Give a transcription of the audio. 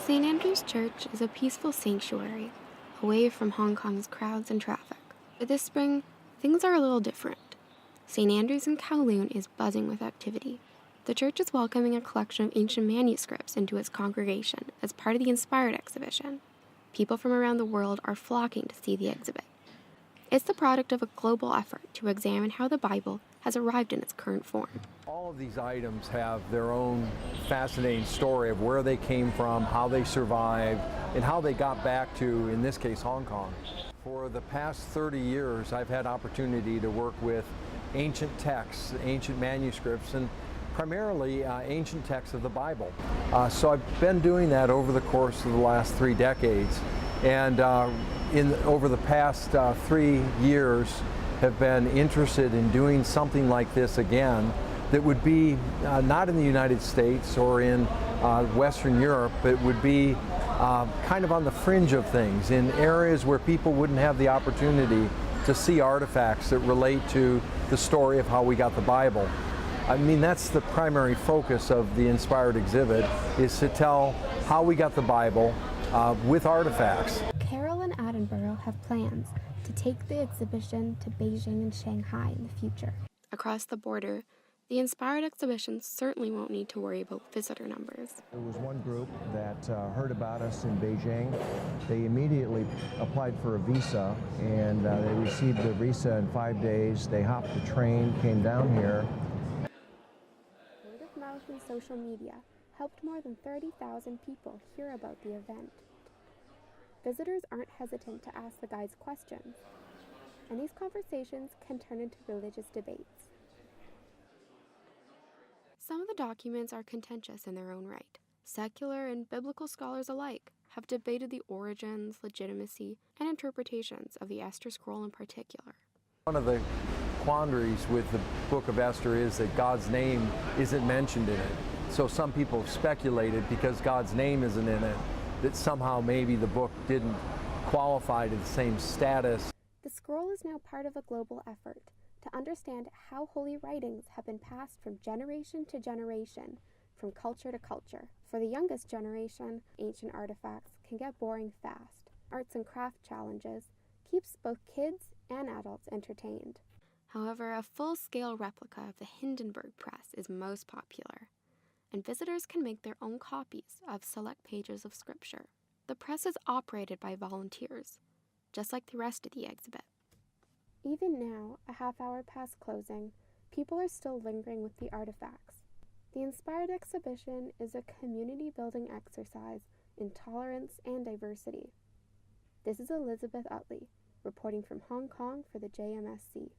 St. Andrew's Church is a peaceful sanctuary, away from Hong Kong's crowds and traffic. But this spring, things are a little different. St. Andrew's in Kowloon is buzzing with activity. The church is welcoming a collection of ancient manuscripts into its congregation as part of the Inspired exhibition. People from around the world are flocking to see the exhibit. It's the product of a global effort to examine how the Bible has arrived in its current form. All of these items have their own fascinating story of where they came from, how they survived, and how they got back to, in this case, Hong Kong. For the past 30 years, I've had opportunity to work with ancient texts, ancient manuscripts, and primarily ancient texts of the Bible. So I've been doing that over the course of the last 3 decades. And over the past 3 years, have been interested in doing something like this again that would be not in the United States or in Western Europe, but would be kind of on the fringe of things, in areas where people wouldn't have the opportunity to see artifacts that relate to the story of how we got the Bible. I mean, that's the primary focus of the Inspired exhibit, is to tell how we got the Bible with artifacts. Carol and Attenborough have plans to take the exhibition to Beijing and Shanghai in the future. Across the border, the Inspired exhibition certainly won't need to worry about visitor numbers. There was one group that heard about us in Beijing. They immediately applied for a visa, and they received their visa in 5 days. They hopped the train, came down here. Word of mouth and social media helped more than 30,000 people hear about the event. Visitors aren't hesitant to ask the guides questions, and these conversations can turn into religious debates. Some of the documents are contentious in their own right. Secular and biblical scholars alike have debated the origins, legitimacy, and interpretations of the Esther scroll in particular. One of the quandaries with the book of Esther is that God's name isn't mentioned in it. So some people have speculated, because God's name isn't in it, that somehow maybe the book didn't qualify to the same status. The scroll is now part of a global effort to understand how holy writings have been passed from generation to generation, from culture to culture. For the youngest generation, ancient artifacts can get boring fast. Arts and craft challenges keeps both kids and adults entertained. However, a full-scale replica of the Hindenburg press is most popular, and visitors can make their own copies of select pages of scripture. The press is operated by volunteers, just like the rest of the exhibit. Even now, a half hour past closing, people are still lingering with the artifacts. The Inspired exhibition is a community-building exercise in tolerance and diversity. This is Elizabeth Utley, reporting from Hong Kong for the JMSC.